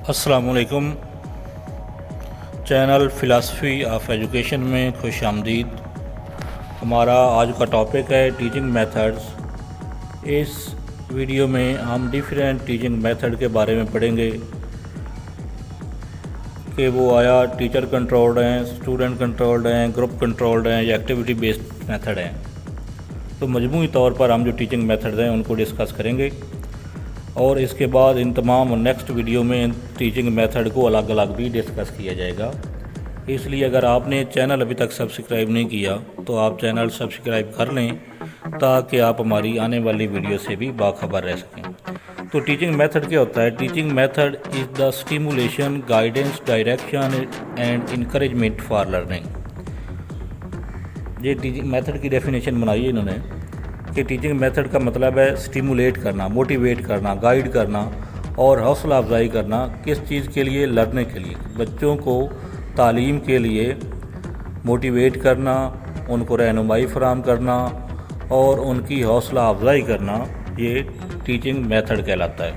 अस्सलामुअलैकुम। Channel philosophy of education में खुश आमदीद। हमारा आज का टॉपिक है टीचिंग मेथड्स। इस वीडियो में हम डिफरेंट टीचिंग मेथड के बारे में पढ़ेंगे कि वो आया टीचर कंट्रोल्ड हैं, स्टूडेंट कंट्रोल्ड हैं, ग्रुप कंट्रोल्ड हैं या एक्टिविटी बेस्ड मेथड हैं। तो मजमूई तौर पर हम जो टीचिंग मेथड्स हैं उनको डिस्कस करेंगे और इसके बाद इन तमाम नेक्स्ट वीडियो में टीचिंग मेथड को अलग अलग भी डिस्कस किया जाएगा। इसलिए अगर आपने चैनल अभी तक सब्सक्राइब नहीं किया तो आप चैनल सब्सक्राइब कर लें ताकि आप हमारी आने वाली वीडियो से भी बाखबर रह सकें। तो टीचिंग मेथड क्या होता है? Teaching method is the stimulation, guidance, direction and encouragement for learning. ये टीचिंग मेथड की डेफिनेशन बनाई है इन्होंने कि टीचिंग मेथड का मतलब है स्टिमुलेट करना, मोटिवेट करना, गाइड करना और हौसला अफजाई करना। किस चीज़ के लिए? लर्निंग के लिए, बच्चों को तालीम के लिए मोटिवेट करना, उनको रहनुमाई फराहम करना और उनकी हौसला अफजाई करना, ये टीचिंग मेथड कहलाता है।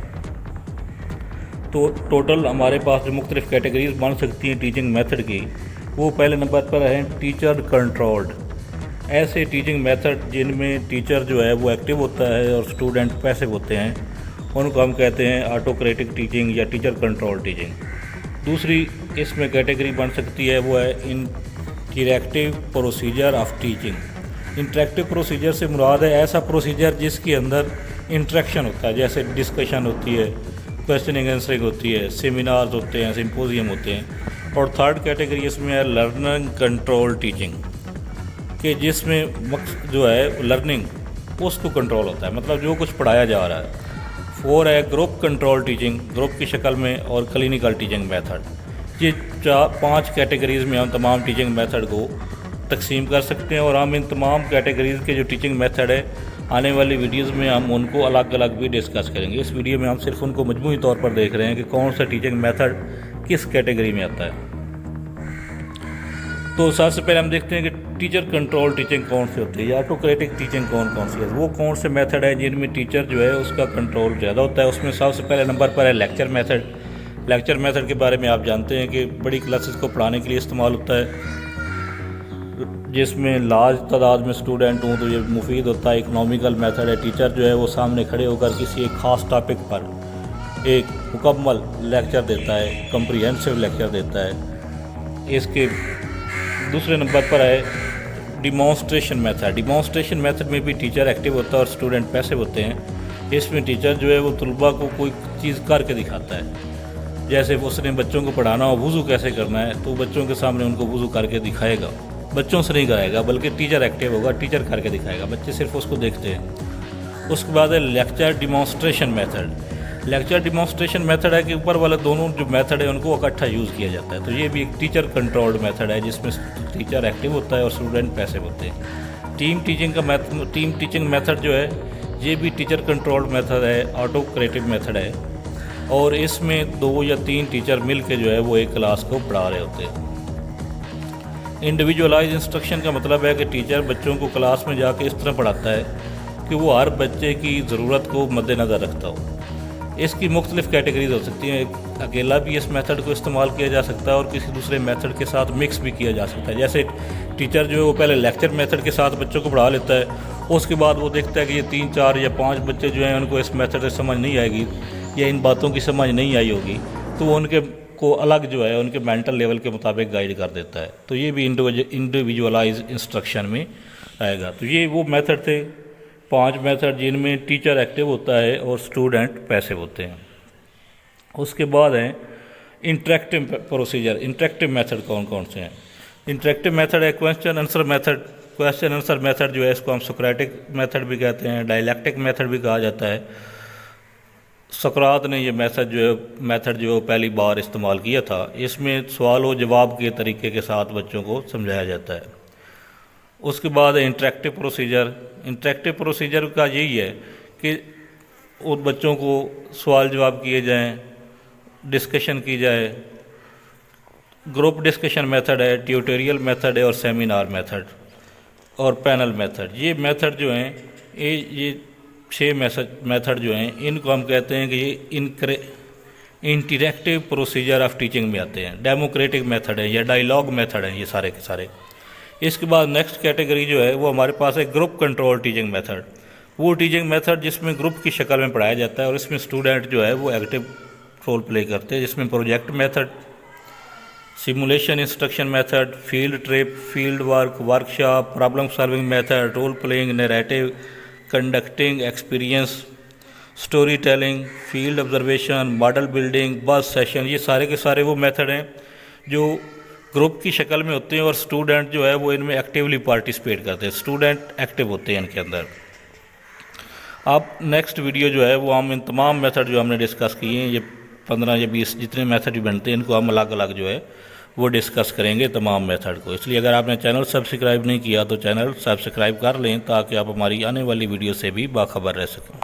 तो टोटल हमारे पास जो मुख्तलिफ़ कैटेगरीज बन सकती हैं टीचिंग मेथड की, वो पहले नंबर पर हैं टीचर कंट्रोल्ड। ऐसे टीचिंग मेथड जिनमें टीचर जो है वो एक्टिव होता है और स्टूडेंट पैसिव होते हैं, उनको हम कहते हैं ऑटोक्रेटिक टीचिंग या टीचर कंट्रोल टीचिंग। दूसरी इसमें कैटेगरी बन सकती है वो है interactive procedure of teaching. Interactive procedure से मुराद है ऐसा प्रोसीजर जिसके अंदर इंटरेक्शन होता है, जैसे डिस्कशन होती है, क्वेश्चनिंग आंसरिंग होती है, सेमिनार्स होते हैं, सिम्पोजियम होते हैं। और थर्ड कैटेगरी इसमें है लर्निंग कंट्रोल टीचिंग, कि जिसमें मकसद जो है लर्निंग उसको कंट्रोल होता है, मतलब जो कुछ पढ़ाया जा रहा है। फोर है ग्रुप कंट्रोल टीचिंग, ग्रुप की शक्ल में, और क्लिनिकल टीचिंग मेथड। ये पांच कैटेगरीज़ में हम तमाम टीचिंग मेथड को तकसीम कर सकते हैं और हम इन तमाम कैटेगरीज़ के जो टीचिंग मेथड है आने वाली वीडियोस में हम उनको अलग अलग भी डिस्कस करेंगे। इस वीडियो में हम सिर्फ उनको मजमूई तौर पर देख रहे हैं कि कौन सा टीचिंग मेथड किस कैटेगरी में आता है। तो सबसे पहले हम देखते हैं कि टीचर कंट्रोल टीचिंग कौन सी होती है या ऑटोक्रेटिक टीचिंग कौन कौन सी है। वो कौन से मेथड है जिनमें टीचर जो है उसका कंट्रोल ज़्यादा होता है। उसमें सबसे पहले नंबर पर है लेक्चर मेथड। लेक्चर मेथड के बारे में आप जानते हैं कि बड़ी क्लासेस को पढ़ाने के लिए इस्तेमाल होता है, जिसमें लार्ज तादाद में स्टूडेंट हों तो ये मुफीद होता है। इकनॉमिकल मेथड है, टीचर जो है वो सामने खड़े होकर किसी एक ख़ास टॉपिक पर एक मुकम्मल लेक्चर देता है, कम्प्रीहेंसिव लेक्चर देता है। इसके दूसरे नंबर पर है डिमॉन्स्ट्रेशन मेथड। डिमॉन्स्ट्रेशन मेथड में भी टीचर एक्टिव होता है और स्टूडेंट पैसिव होते हैं। इसमें टीचर जो है वो तलबा को कोई चीज़ करके दिखाता है, जैसे उसने बच्चों को पढ़ाना हो वज़ू कैसे करना है तो बच्चों के सामने उनको वज़ू करके दिखाएगा, बच्चों से नहीं कराएगा बल्कि टीचर एक्टिव होगा, टीचर करके दिखाएगा, बच्चे सिर्फ उसको देखते हैं। उसके बाद है lecture demonstration method. Lecture demonstration method है कि ऊपर वाले दोनों जो मेथड है उनको इकट्ठा यूज़ किया जाता है। तो ये भी एक टीचर कंट्रोल्ड मेथड है जिसमें टीचर एक्टिव होता है और स्टूडेंट पैसिव होते हैं। टीम टीचिंग मेथड जो है ये भी टीचर कंट्रोल्ड मेथड है, ऑटोक्रेटिव मेथड है, और इसमें 2 या 3 टीचर मिल के जो है वो एक क्लास को पढ़ा रहे होते हैं। इंडिविजुअलाइज इंस्ट्रक्शन का मतलब है कि टीचर बच्चों को क्लास में जाके इस तरह पढ़ाता है कि वो हर बच्चे की ज़रूरत को मद्देनज़र रखता हो। इसकी मुख्तलिफ़ कैटेगरीज हो सकती हैं। अकेला भी इस मेथड को इस्तेमाल किया जा सकता है और किसी दूसरे मेथड के साथ मिक्स भी किया जा सकता है। जैसे टीचर जो है वो पहले लेक्चर मेथड के साथ बच्चों को पढ़ा लेता है, उसके बाद वो देखता है कि ये 3, 4 या 5 बच्चे जो हैं उनको इस मेथड से समझ नहीं आएगी या इन बातों की समझ नहीं आई होगी, तो वो उनके को अलग जो है उनके मेंटल लेवल के मुताबिक गाइड कर देता है। तो ये भी इंडिविजुअलाइज इंस्ट्रक्शन में आएगा। तो ये वो मेथड थे 5 मेथड जिनमें टीचर एक्टिव होता है और स्टूडेंट पैसिव होते हैं। उसके बाद हैं इंटरेक्टिव प्रोसीजर। इंटरेक्टिव मेथड कौन कौन से हैं? इंटरेक्टिव मेथड है question answer method. Question answer method जो है इसको हम सोक्रेटिक मेथड भी कहते हैं, डायलैक्टिक मेथड भी कहा जाता है। सुकरात ने ये मेथड जो है पहली बार इस्तेमाल किया था। इसमें सवाल व जवाब के तरीके के साथ बच्चों को समझाया जाता है। उसके बाद इंटरेक्टिव प्रोसीजर। इंटरेक्टिव प्रोसीजर का यही है कि उन बच्चों को सवाल जवाब किए जाएं, डिस्कशन की जाए। ग्रुप डिस्कशन मेथड है, ट्यूटोरियल मेथड है और सेमिनार मेथड और पैनल मेथड। ये मेथड जो हैं ये 6 मेथड जो हैं इनको हम कहते हैं कि ये इंटरेक्टिव प्रोसीजर ऑफ टीचिंग में आते हैं, डेमोक्रेटिक मेथड है या डायलॉग मेथड है ये सारे के सारे। इसके बाद नेक्स्ट कैटेगरी जो है वो हमारे पास है ग्रुप कंट्रोल टीचिंग मेथड। वो टीचिंग मेथड जिसमें ग्रुप की शक्ल में पढ़ाया जाता है और इसमें स्टूडेंट जो है वो एक्टिव रोल प्ले करते हैं, जिसमें project method, simulation instruction method, field trip, field work, workshop, problem solving method, role playing, narrative, conducting experience, story telling, field observation, model building, buzz session, ये सारे के सारे वो मेथड हैं जो ग्रुप की शक्ल में होते हैं और स्टूडेंट जो है वो इनमें एक्टिवली पार्टिसिपेट करते हैं, स्टूडेंट एक्टिव होते हैं इनके अंदर। अब नेक्स्ट वीडियो जो है वो हम इन तमाम मेथड जो हमने डिस्कस किए हैं, ये 15 या 20 जितने मेथड बनते हैं इनको हम अलग अलग जो है वो डिस्कस करेंगे तमाम मेथड को। इसलिए अगर आपने चैनल सब्सक्राइब नहीं किया तो चैनल सब्सक्राइब कर लें ताकि आप हमारी आने वाली वीडियो से भी बाखबर रह सकें।